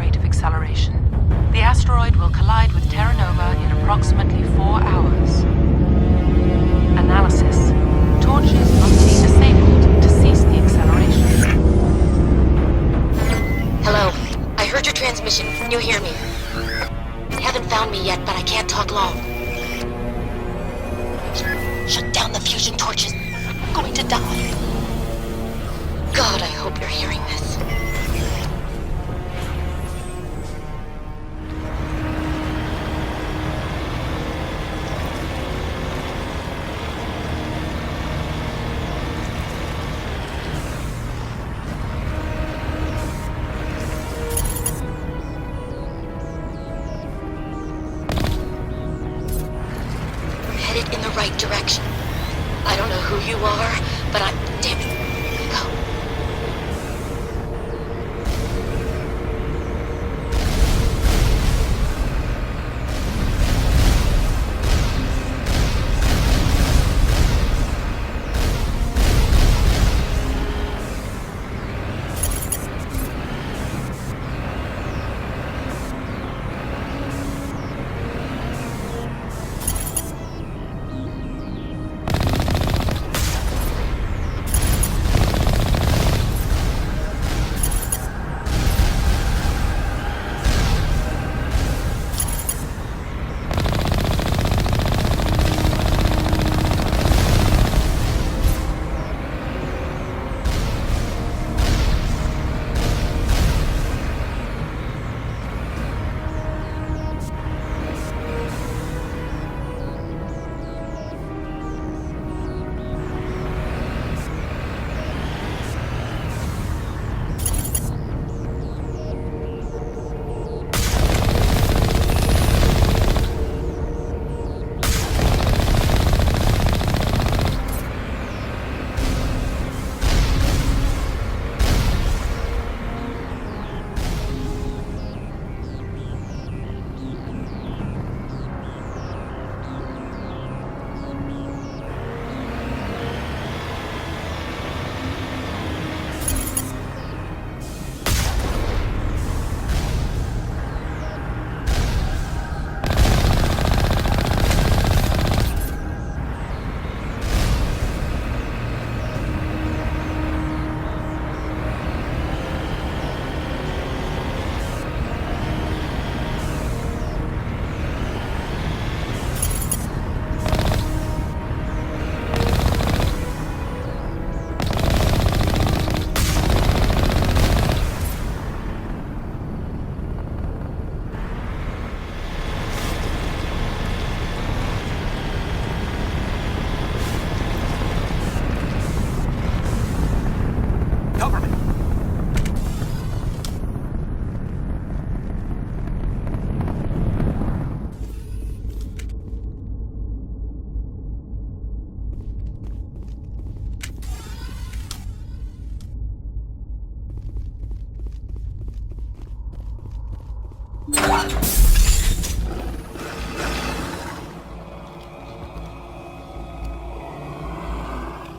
rate of acceleration. The asteroid will collide with Terra Nova in approximately 4 hours. Analysis. Torches must be disabled to cease the acceleration. Hello. I heard your transmission. Can you hear me? You haven't found me yet, but I can't talk long. Shut down the fusion torches. I'm going to die. God, I hope you're hearing this. Headed in the right direction. I don't know who you are, but damn it. Go.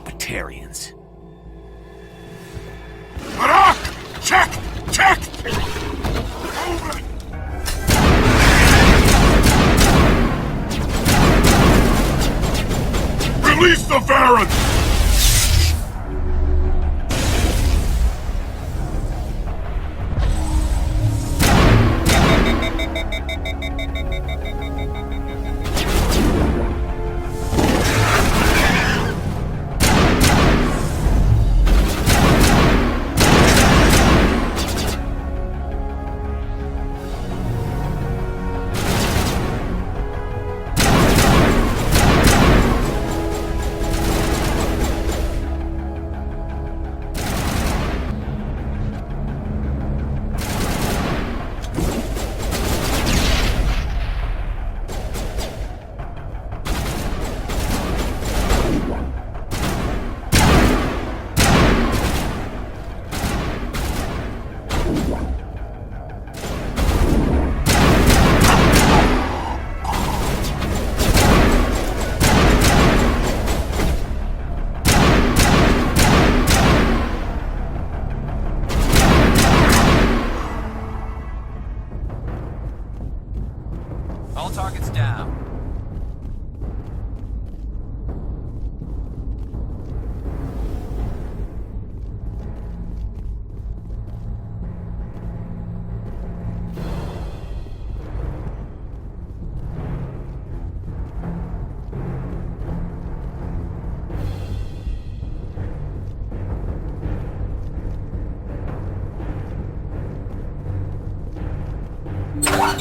Batarians. Barak! Check! Check! Over! Release the Varren! And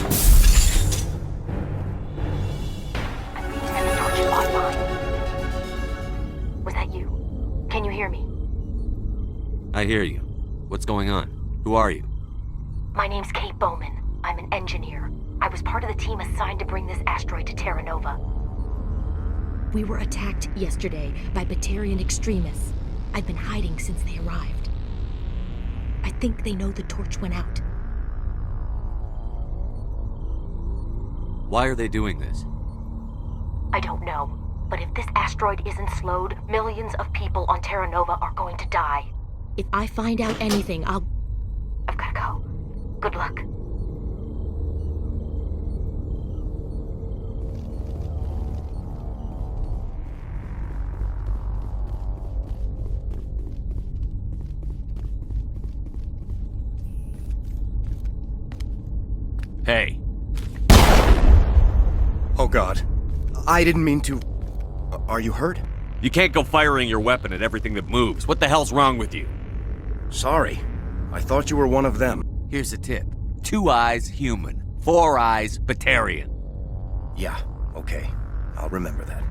the torch is online. Was that you? Can you hear me? I hear you. What's going on? Who are you? My name's Kate Bowman. I'm an engineer. I was part of the team assigned to bring this asteroid to Terra Nova. We were attacked yesterday by Batarian extremists. I've been hiding since they arrived. I think they know the torch went out. Why are they doing this? I don't know. But if this asteroid isn't slowed, millions of people on Terra Nova are going to die. If I find out anything, I've gotta go. Good luck. Hey. Oh God. I didn't mean to... Are you hurt? You can't go firing your weapon at everything that moves. What the hell's wrong with you? Sorry. I thought you were one of them. Here's a tip. 2 eyes, human. 4 eyes, Batarian. Yeah, okay. I'll remember that.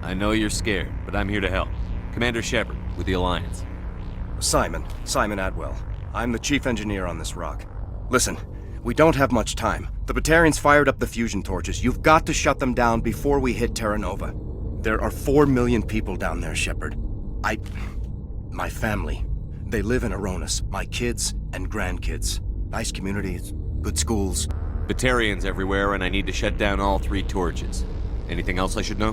I know you're scared, but I'm here to help. Commander Shepard, with the Alliance. Simon Atwell. I'm the chief engineer on this rock. Listen, we don't have much time. The Batarians fired up the fusion torches. You've got to shut them down before we hit Terra Nova. There are 4 million people down there, Shepard. My family. They live in Aronis. My kids and grandkids. Nice communities, good schools. Batarians everywhere, and I need to shut down all 3 torches. Anything else I should know?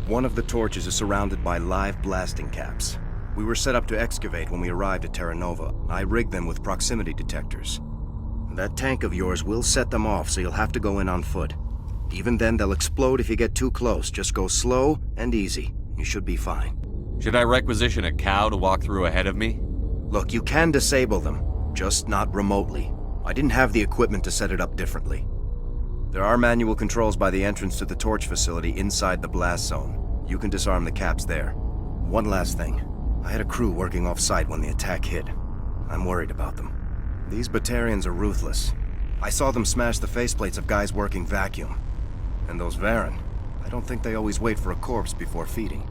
One of the torches is surrounded by live blasting caps. We were set up to excavate when we arrived at Terra Nova. I rigged them with proximity detectors. That tank of yours will set them off, so you'll have to go in on foot. Even then, they'll explode if you get too close. Just go slow and easy. You should be fine. Should I requisition a cow to walk through ahead of me? Look, you can disable them, just not remotely. I didn't have the equipment to set it up differently. There are manual controls by the entrance to the torch facility inside the blast zone. You can disarm the caps there. One last thing. I had a crew working off-site when the attack hit. I'm worried about them. These Batarians are ruthless. I saw them smash the faceplates of guys working vacuum. And those Varen, I don't think they always wait for a corpse before feeding.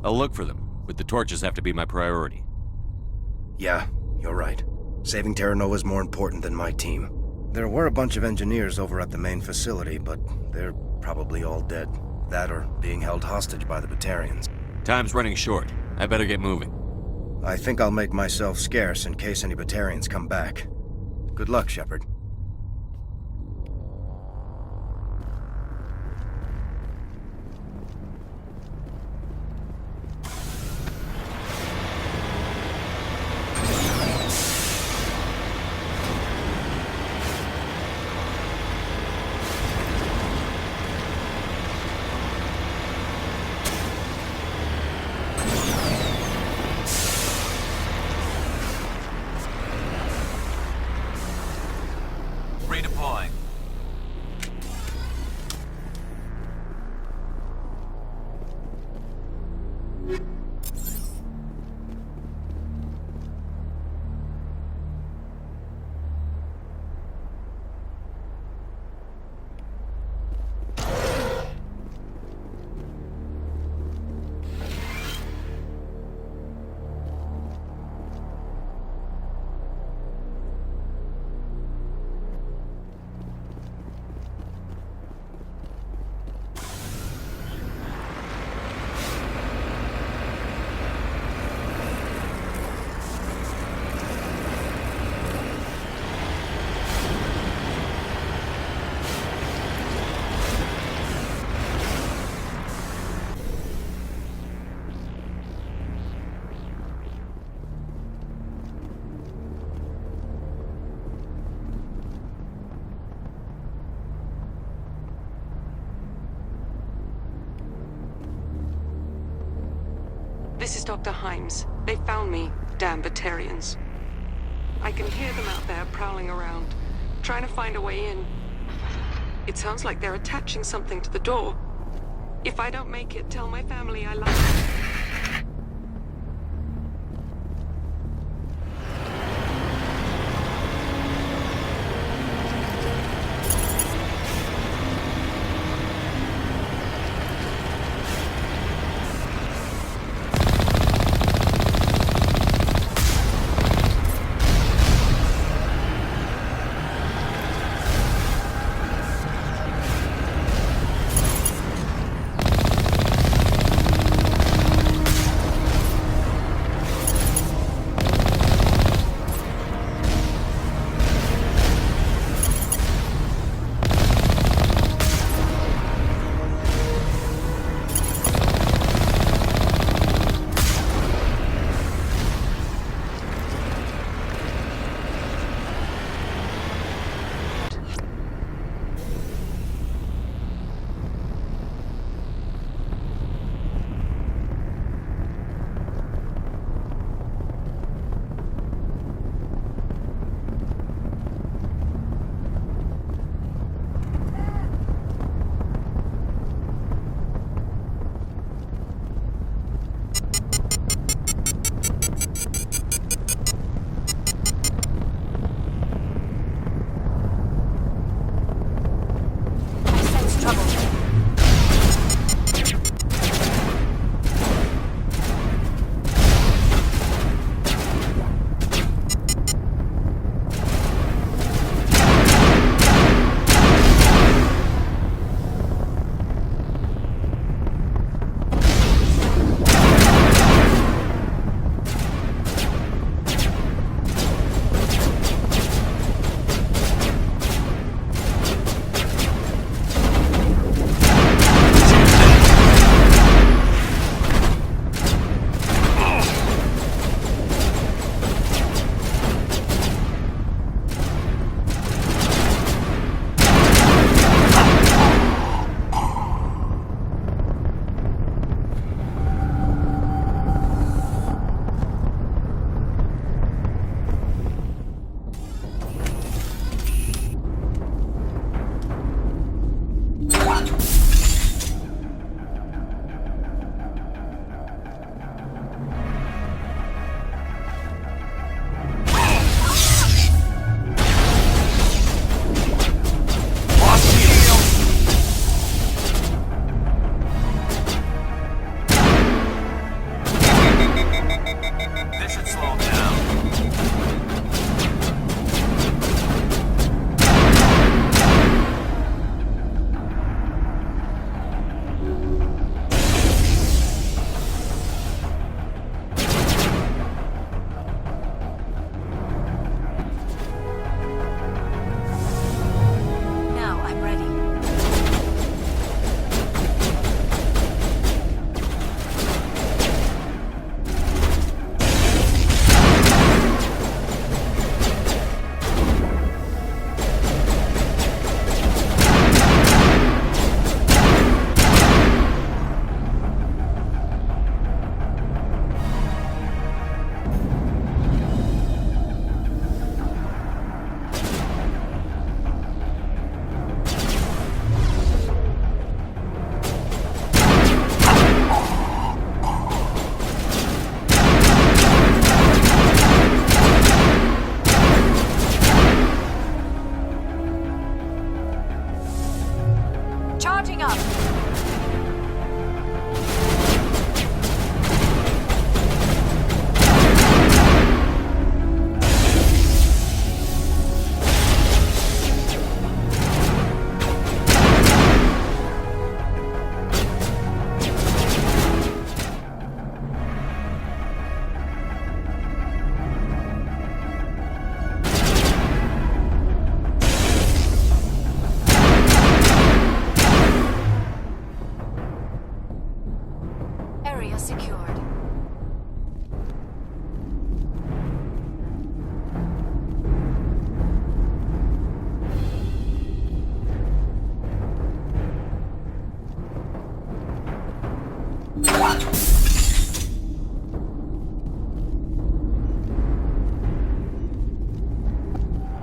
I'll look for them, but the torches have to be my priority. Yeah, you're right. Saving Terra Nova is more important than my team. There were a bunch of engineers over at the main facility, but they're probably all dead. That or being held hostage by the Batarians. Time's running short. I better get moving. I think I'll make myself scarce in case any Batarians come back. Good luck, Shepard. Redeploying. This is Dr. Himes. They found me, damn Batarians. I can hear them out there prowling around, trying to find a way in. It sounds like they're attaching something to the door. If I don't make it, tell my family I love them.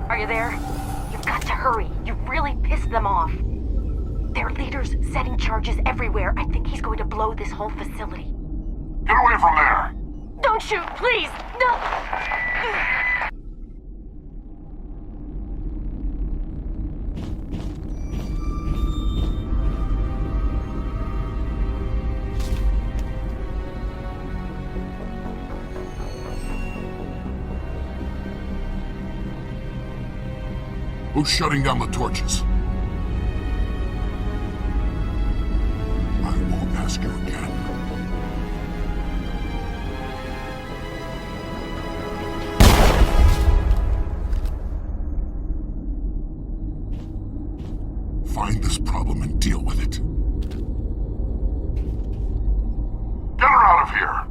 Are you there? You've got to hurry. You've really pissed them off. Their leader's setting charges everywhere. I think he's going to blow this whole facility. Get away from there! Don't shoot, please! No! Who's shutting down the torches? I won't ask you again. Find this problem and deal with it. Get her out of here!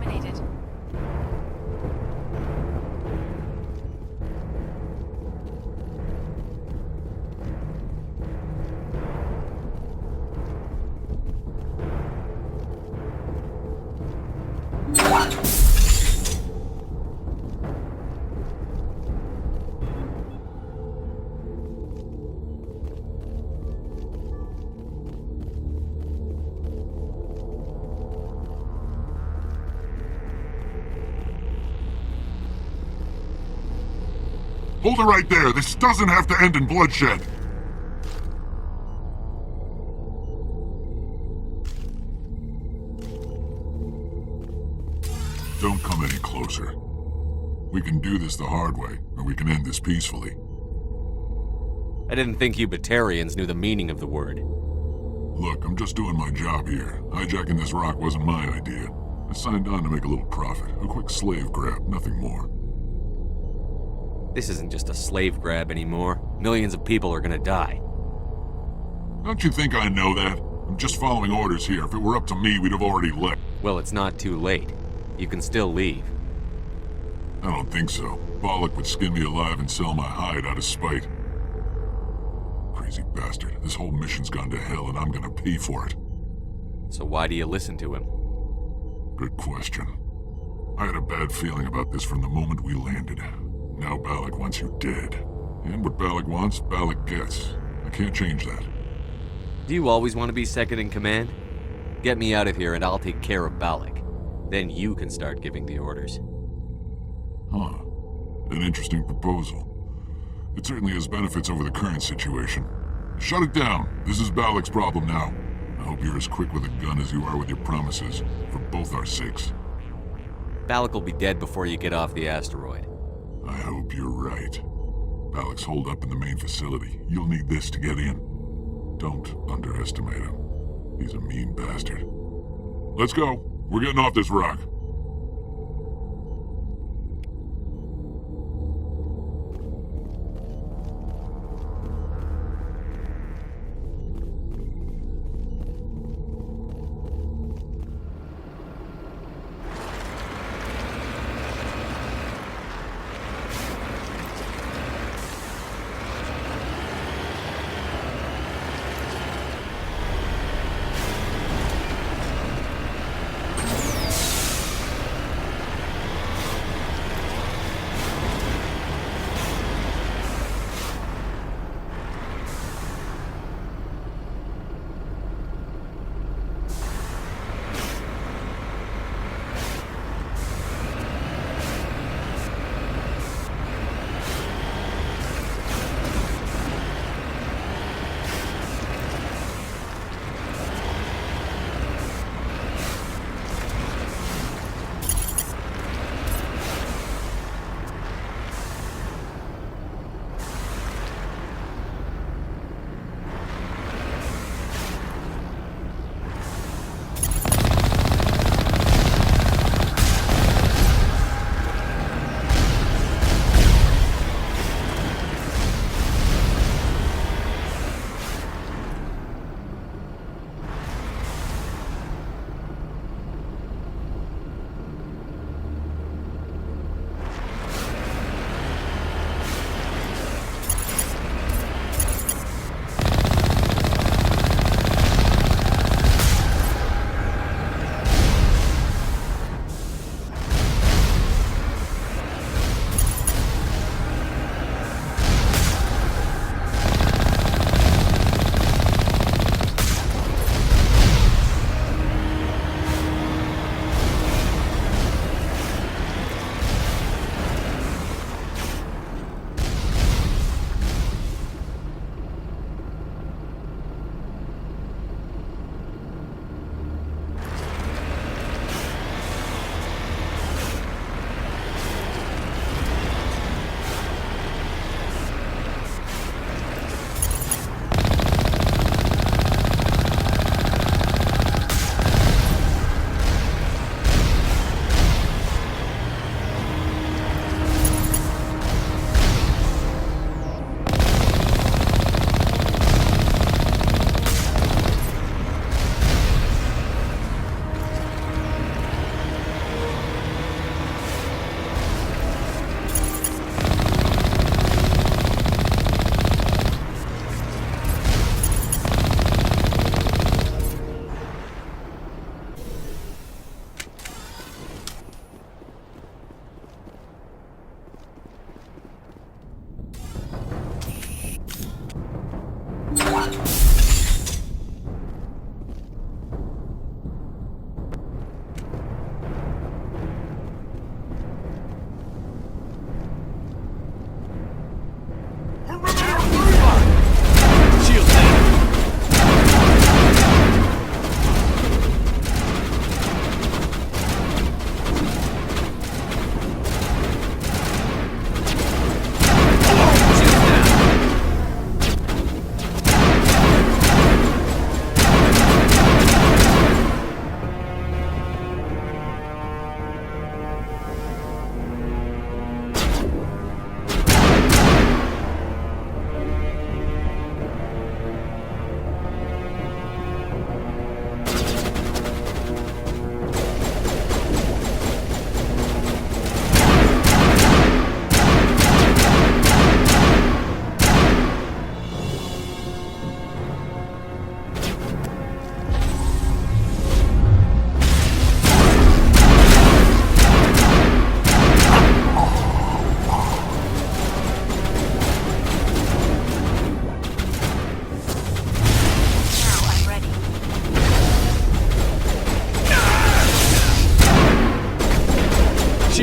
eliminated. Hold it right there. This doesn't have to end in bloodshed. Don't come any closer. We can do this the hard way, or we can end this peacefully. I didn't think you Batarians knew the meaning of the word. Look, I'm just doing my job here. Hijacking this rock wasn't my idea. I signed on to make a little profit. A quick slave grab, nothing more. This isn't just a slave grab anymore. Millions of people are gonna die. Don't you think I know that? I'm just following orders here. If it were up to me, we'd have already left. Well, it's not too late. You can still leave. I don't think so. Bollock would skin me alive and sell my hide out of spite. Crazy bastard. This whole mission's gone to hell and I'm gonna pay for it. So why do you listen to him? Good question. I had a bad feeling about this from the moment we landed. Now Balak wants you dead. And what Balak wants, Balak gets. I can't change that. Do you always want to be second in command? Get me out of here and I'll take care of Balak. Then you can start giving the orders. Huh. An interesting proposal. It certainly has benefits over the current situation. Shut it down. This is Balak's problem now. I hope you're as quick with a gun as you are with your promises, for both our sakes. Balak will be dead before you get off the asteroid. I hope you're right. Balak's holed up in the main facility. You'll need this to get in. Don't underestimate him. He's a mean bastard. Let's go. We're getting off this rock.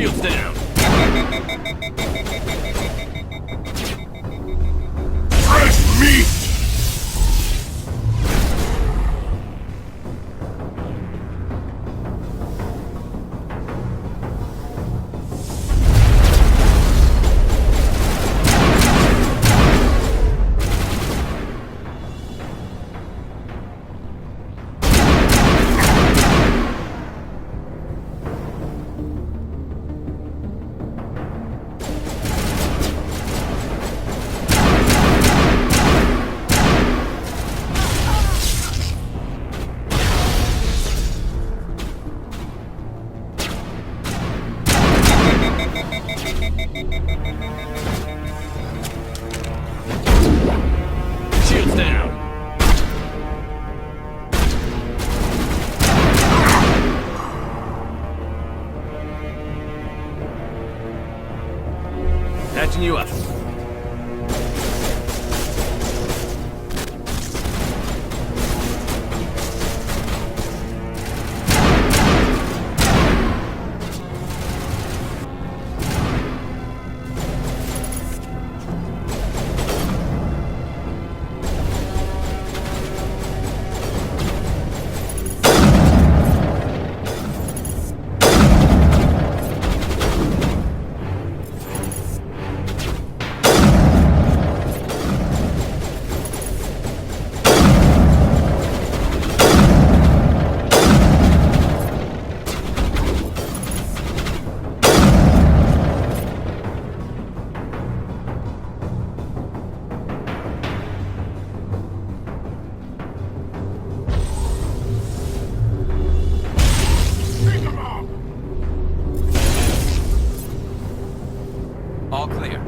Shields down. Fresh meat! Shields down. Patching you up. All clear.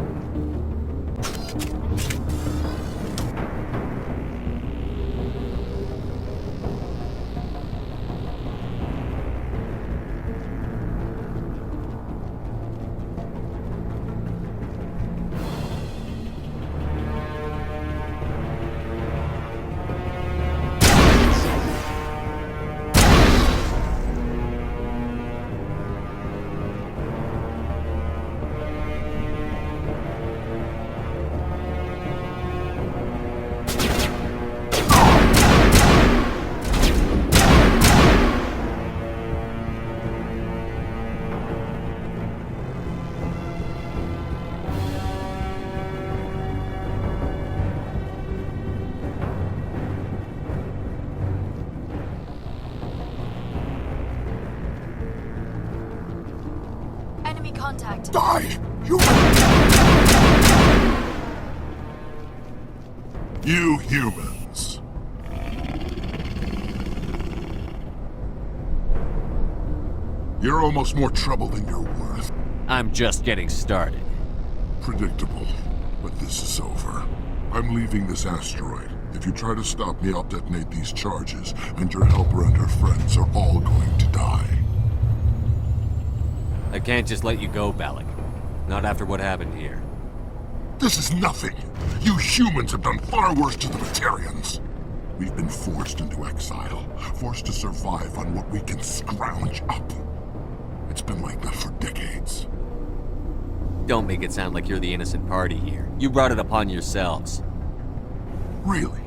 Enemy contact. Die! You humans! You're almost more trouble than you're worth. I'm just getting started. Predictable, but this is over. I'm leaving this asteroid. If you try to stop me, I'll detonate these charges, and your helper and her friends are all going to die. I can't just let you go, Balak. Not after what happened here. This is nothing. You humans have done far worse to the Batarians. We've been forced into exile, forced to survive on what we can scrounge up. It's been like that for decades. Don't make it sound like you're the innocent party here. You brought it upon yourselves. Really?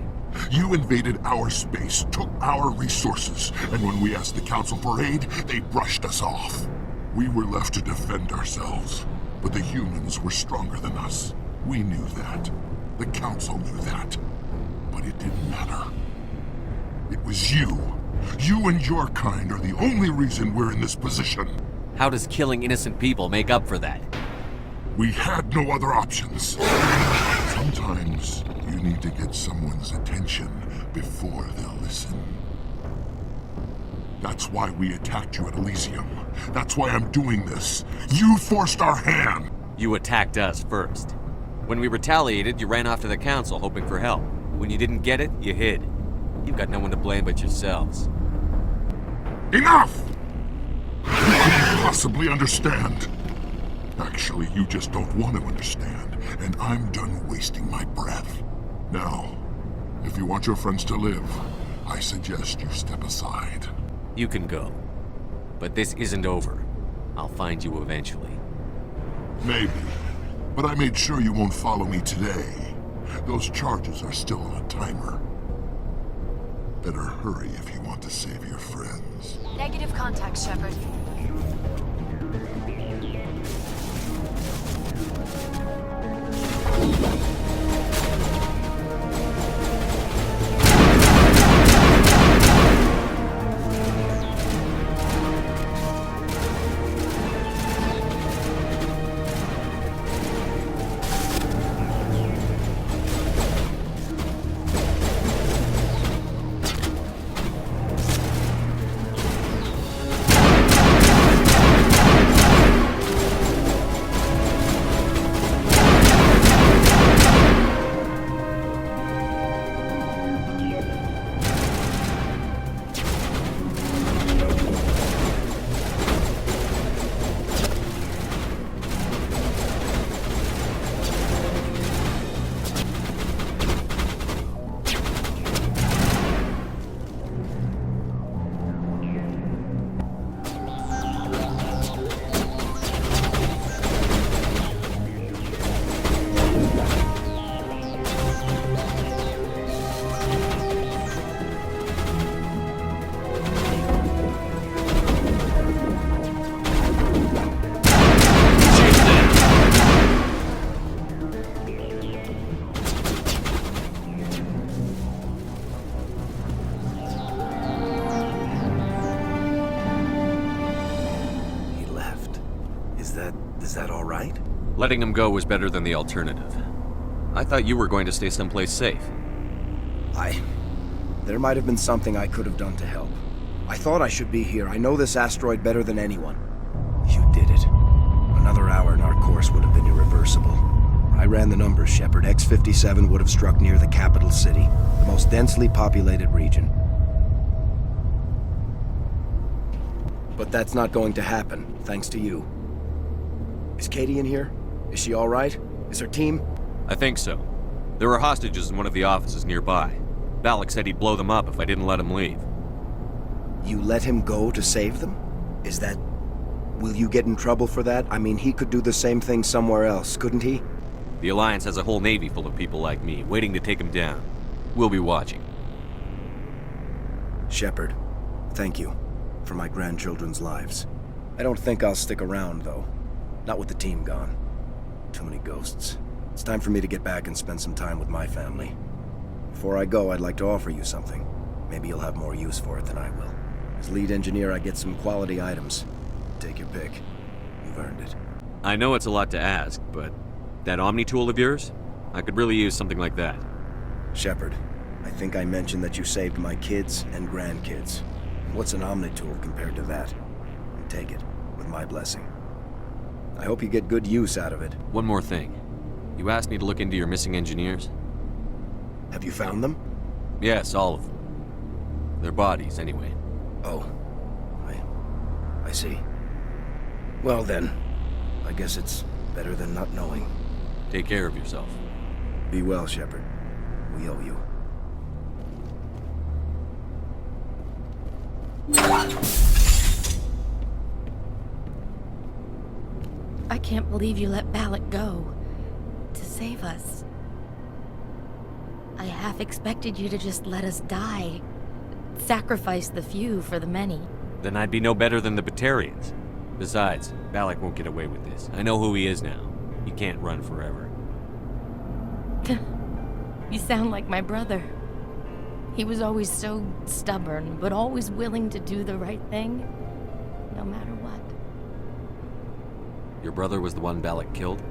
You invaded our space, took our resources, and when we asked the Council for aid, they brushed us off. We were left to defend ourselves, but the humans were stronger than us. We knew that. The Council knew that. But it didn't matter. It was you. You and your kind are the only reason we're in this position. How does killing innocent people make up for that? We had no other options. Sometimes you need to get someone's attention before they'll listen. That's why we attacked you at Elysium. That's why I'm doing this. You forced our hand. You attacked us first. When we retaliated, you ran off to the Council hoping for help. When you didn't get it, you hid. You've got no one to blame but yourselves. Enough! You couldn't possibly understand. Actually, you just don't want to understand, and I'm done wasting my breath. Now, if you want your friends to live, I suggest you step aside. You can go. But this isn't over. I'll find you eventually. Maybe. But I made sure you won't follow me today. Those charges are still on a timer. Better hurry if you want to save your friends. Negative contact, Shepard. Is that all right? Letting him go was better than the alternative. I thought you were going to stay someplace safe. There might have been something I could have done to help. I thought I should be here. I know this asteroid better than anyone. You did it. Another hour and our course would have been irreversible. I ran the numbers, Shepard. X-57 would have struck near the capital city, the most densely populated region. But that's not going to happen, thanks to you. Is Katie in here? Is she all right? Is her team? I think so. There were hostages in one of the offices nearby. Balak said he'd blow them up if I didn't let him leave. You let him go to save them? Is that... Will you get in trouble for that? I mean, he could do the same thing somewhere else, couldn't he? The Alliance has a whole navy full of people like me, waiting to take him down. We'll be watching. Shepard, thank you for my grandchildren's lives. I don't think I'll stick around, though. Not with the team gone. Too many ghosts. It's time for me to get back and spend some time with my family. Before I go, I'd like to offer you something. Maybe you'll have more use for it than I will. As lead engineer, I get some quality items. Take your pick. You've earned it. I know it's a lot to ask, but that Omni tool of yours? I could really use something like that. Shepard, I think I mentioned that you saved my kids and grandkids. What's an Omni tool compared to that? Take it, with my blessing. I hope you get good use out of it. One more thing. You asked me to look into your missing engineers? Have you found them? Yes, all of them. Their bodies, anyway. Oh. I see. Well then, I guess it's better than not knowing. Take care of yourself. Be well, Shepard. We owe you. I can't believe you let Balak go. To save us. I half expected you to just let us die. Sacrifice the few for the many. Then I'd be no better than the Batarians. Besides, Balak won't get away with this. I know who he is now. He can't run forever. You sound like my brother. He was always so stubborn, but always willing to do the right thing, no matter what. Your brother was the one Balak killed?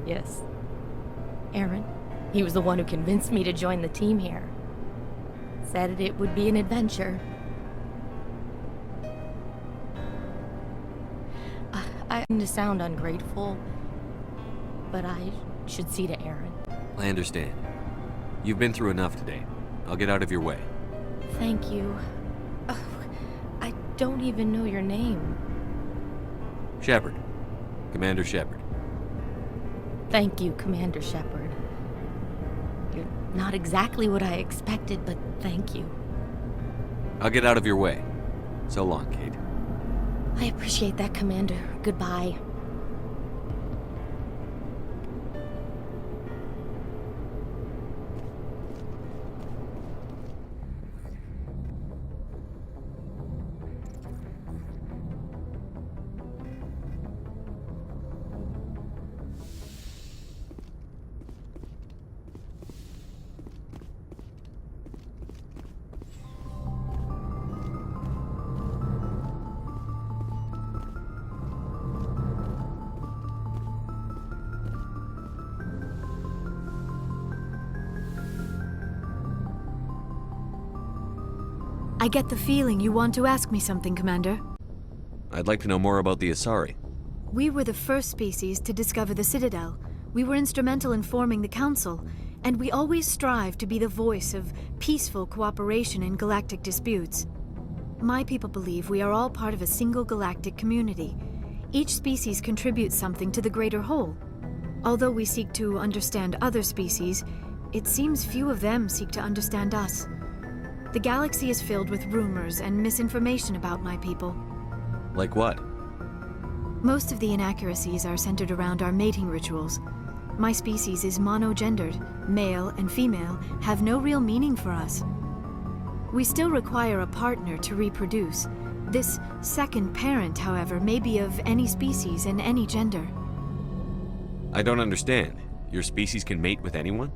Yes. Aaron. He was the one who convinced me to join the team here. Said it would be an adventure. I mean to sound ungrateful, but I should see to Aaron. I understand. You've been through enough today. I'll get out of your way. Thank you. Oh, I don't even know your name. Shepard. Commander Shepard. Thank you, Commander Shepard. You're not exactly what I expected, but thank you. I'll get out of your way. So long, Kate. I appreciate that, Commander. Goodbye. I get the feeling you want to ask me something, Commander. I'd like to know more about the Asari. We were the first species to discover the Citadel. We were instrumental in forming the Council, and we always strive to be the voice of peaceful cooperation in galactic disputes. My people believe we are all part of a single galactic community. Each species contributes something to the greater whole. Although we seek to understand other species, it seems few of them seek to understand us. The galaxy is filled with rumors and misinformation about my people. Like what? Most of the inaccuracies are centered around our mating rituals. My species is monogendered. Male and female have no real meaning for us. We still require a partner to reproduce. This second parent, however, may be of any species and any gender. I don't understand. Your species can mate with anyone?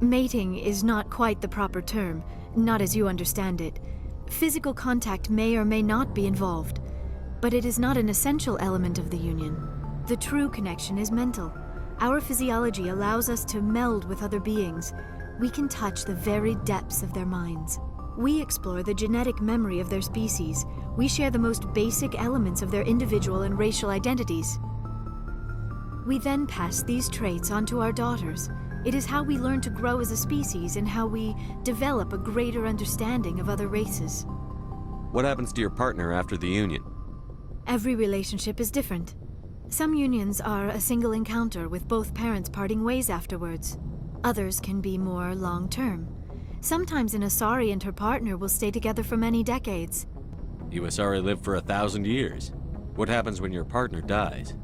Mating is not quite the proper term, not as you understand it. Physical contact may or may not be involved, but it is not an essential element of the union. The true connection is mental. Our physiology allows us to meld with other beings. We can touch the very depths of their minds. We explore the genetic memory of their species. We share the most basic elements of their individual and racial identities. We then pass these traits on to our daughters. It is how we learn to grow as a species and how we develop a greater understanding of other races. What happens to your partner after the union? Every relationship is different. Some unions are a single encounter with both parents parting ways afterwards. Others can be more long-term. Sometimes an Asari and her partner will stay together for many decades. You Asari live for 1,000 years. What happens when your partner dies?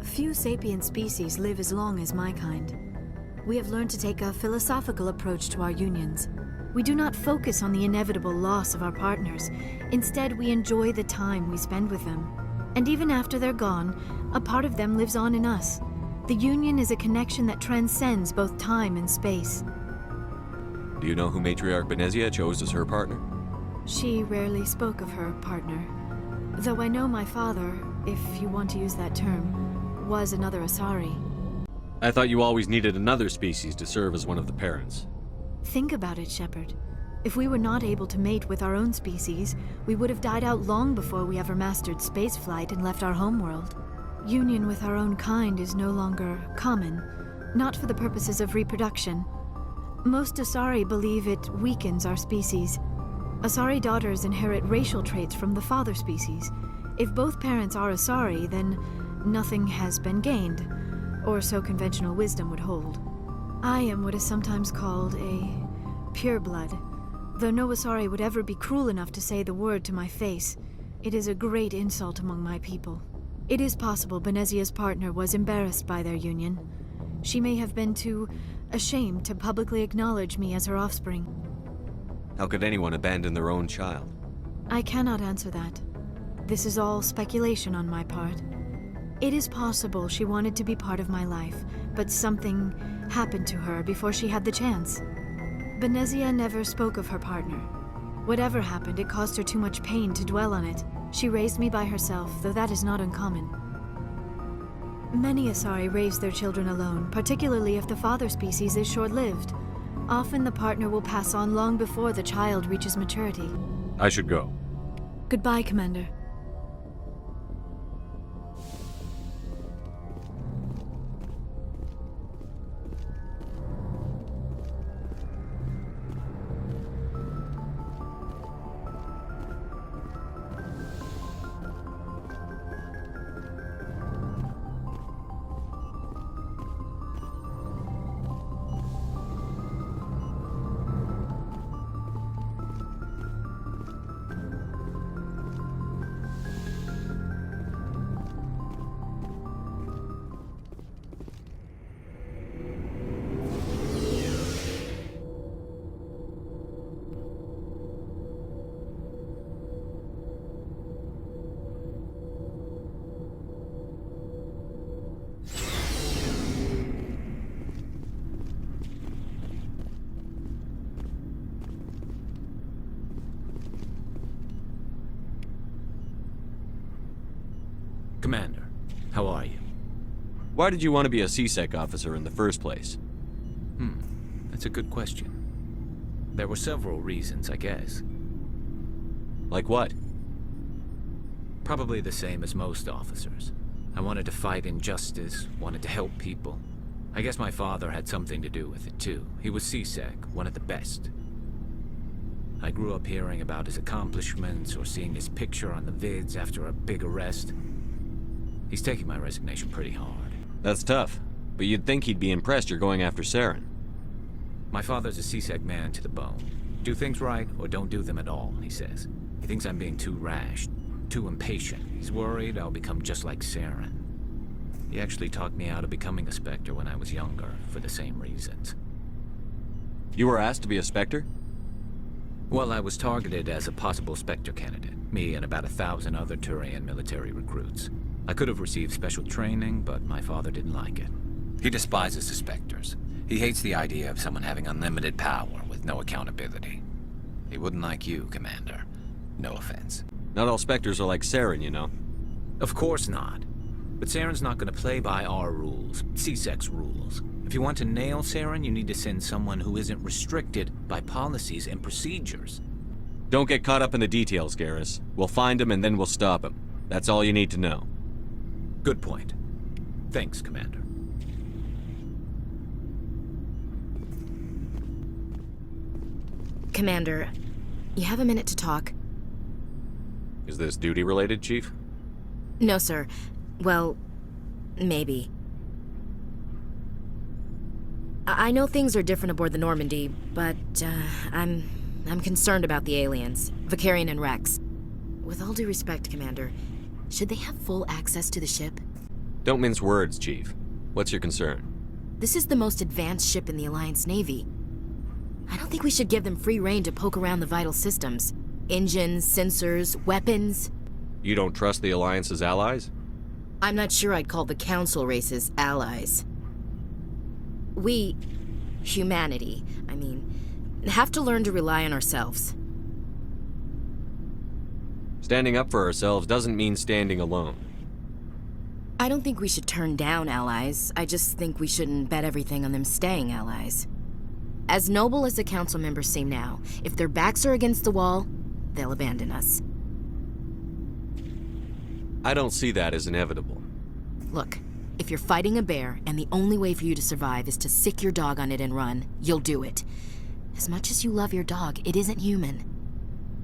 Few sapient species live as long as my kind. We have learned to take a philosophical approach to our unions. We do not focus on the inevitable loss of our partners. Instead, we enjoy the time we spend with them. And even after they're gone, a part of them lives on in us. The union is a connection that transcends both time and space. Do you know who Matriarch Benezia chose as her partner? She rarely spoke of her partner. Though I know my father, if you want to use that term, was another Asari. I thought you always needed another species to serve as one of the parents. Think about it, Shepard. If we were not able to mate with our own species, we would have died out long before we ever mastered spaceflight and left our homeworld. Union with our own kind is no longer common, not for the purposes of reproduction. Most Asari believe it weakens our species. Asari daughters inherit racial traits from the father species. If both parents are Asari, then nothing has been gained, or so conventional wisdom would hold. I am what is sometimes called a pureblood. Though no Asari would ever be cruel enough to say the word to my face, it is a great insult among my people. It is possible Benezia's partner was embarrassed by their union. She may have been too ashamed to publicly acknowledge me as her offspring. How could anyone abandon their own child? I cannot answer that. This is all speculation on my part. It is possible she wanted to be part of my life, but something happened to her before she had the chance. Benezia never spoke of her partner. Whatever happened, it caused her too much pain to dwell on it. She raised me by herself, though that is not uncommon. Many Asari raise their children alone, particularly if the father species is short-lived. Often the partner will pass on long before the child reaches maturity. I should go. Goodbye, Commander. How are you? Why did you want to be a CSEC officer in the first place? That's a good question. There were several reasons, I guess. Like what? Probably the same as most officers. I wanted to fight injustice, wanted to help people. I guess my father had something to do with it too. He was CSEC, one of the best. I grew up hearing about his accomplishments or seeing his picture on the vids after a big arrest. He's taking my resignation pretty hard. That's tough, but you'd think he'd be impressed you're going after Saren. My father's a CSEC man to the bone. Do things right or don't do them at all, he says. He thinks I'm being too rash, too impatient. He's worried I'll become just like Saren. He actually talked me out of becoming a Spectre when I was younger, for the same reasons. You were asked to be a Spectre? Well, I was targeted as a possible Spectre candidate, me and about 1,000 other Turian military recruits. I could have received special training, but my father didn't like it. He despises the Spectres. He hates the idea of someone having unlimited power with no accountability. He wouldn't like you, Commander. No offense. Not all Spectres are like Saren, you know. Of course not. But Saren's not going to play by our rules, CSEC's rules. If you want to nail Saren, you need to send someone who isn't restricted by policies and procedures. Don't get caught up in the details, Garrus. We'll find him and then we'll stop him. That's all you need to know. Good point. Thanks, Commander. Commander, you have a minute to talk? Is this duty-related, Chief? No, sir. Well, maybe. I know things are different aboard the Normandy, but I'm concerned about the aliens, Vicarian and Rex. With all due respect, Commander, should they have full access to the ship? Don't mince words, Chief. What's your concern? This is the most advanced ship in the Alliance Navy. I don't think we should give them free rein to poke around the vital systems. Engines, sensors, weapons. You don't trust the Alliance's allies? I'm not sure I'd call the Council races allies. We, humanity, have to learn to rely on ourselves. Standing up for ourselves doesn't mean standing alone. I don't think we should turn down allies. I just think we shouldn't bet everything on them staying allies. As noble as the Council members seem now, if their backs are against the wall, they'll abandon us. I don't see that as inevitable. Look, if you're fighting a bear and the only way for you to survive is to sick your dog on it and run, you'll do it. As much as you love your dog, it isn't human.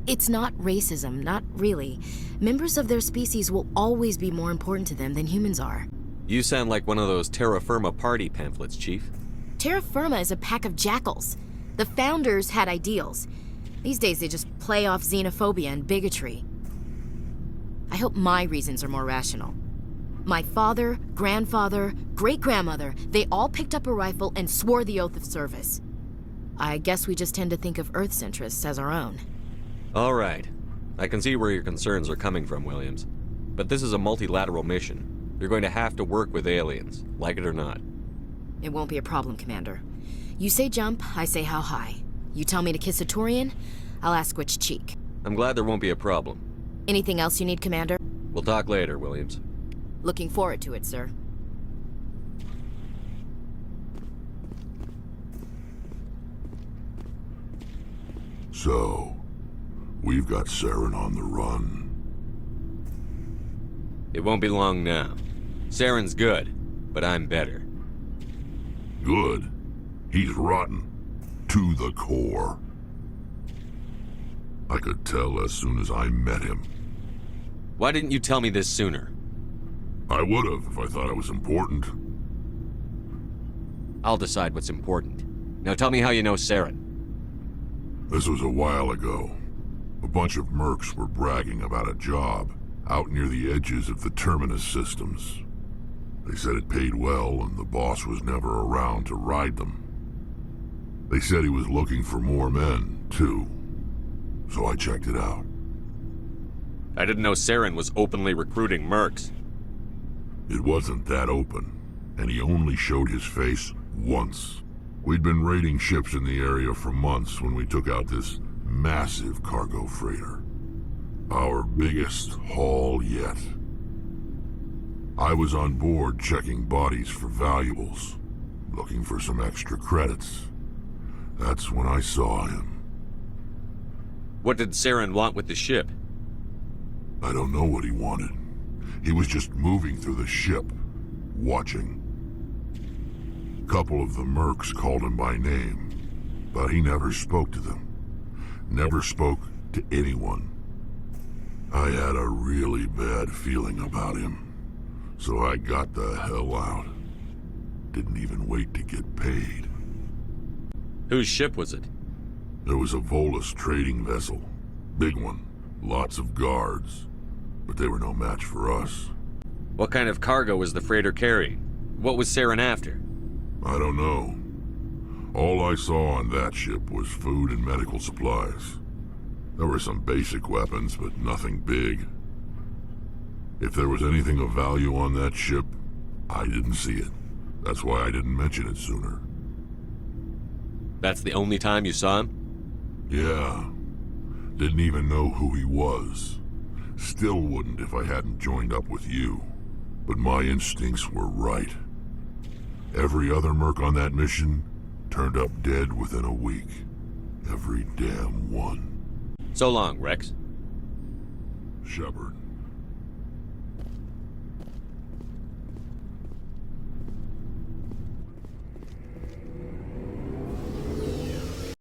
It's not racism, not really. Members of their species will always be more important to them than humans are. You sound like one of those Terra Firma party pamphlets, Chief. Terra Firma is a pack of jackals. The founders had ideals. These days they just play off xenophobia and bigotry. I hope my reasons are more rational. My father, grandfather, great-grandmother, they all picked up a rifle and swore the oath of service. I guess we just tend to think of Earth's interests as our own. All right. I can see where your concerns are coming from, Williams. But this is a multilateral mission. You're going to have to work with aliens, like it or not. It won't be a problem, Commander. You say jump, I say how high. You tell me to kiss a Turian, I'll ask which cheek. I'm glad there won't be a problem. Anything else you need, Commander? We'll talk later, Williams. Looking forward to it, sir. So, we've got Saren on the run. It won't be long now. Saren's good, but I'm better. Good? He's rotten. To the core. I could tell as soon as I met him. Why didn't you tell me this sooner? I would've if I thought it was important. I'll decide what's important. Now tell me how you know Saren. This was a while ago. A bunch of mercs were bragging about a job out near the edges of the Terminus systems. They said it paid well and the boss was never around to ride them. They said he was looking for more men, too. So I checked it out. I didn't know Saren was openly recruiting mercs. It wasn't that open, and he only showed his face once. We'd been raiding ships in the area for months when we took out this massive cargo freighter. Our biggest haul yet. I was on board checking bodies for valuables, looking for some extra credits. That's when I saw him. What did Saren want with the ship? I don't know what he wanted. He was just moving through the ship, watching. A couple of the mercs called him by name, but he never spoke to them. Never spoke to anyone. I had a really bad feeling about him, so I got the hell out. Didn't even wait to get paid. Whose ship was it? There was a Volus trading vessel. Big one. Lots of guards. But they were no match for us. What kind of cargo was the freighter carrying? What was Saren after? I don't know. All I saw on that ship was food and medical supplies. There were some basic weapons, but nothing big. If there was anything of value on that ship, I didn't see it. That's why I didn't mention it sooner. That's the only time you saw him? Yeah. Didn't even know who he was. Still wouldn't if I hadn't joined up with you. But my instincts were right. Every other merc on that mission turned up dead within a week. Every damn one. So long, Rex. Shepard.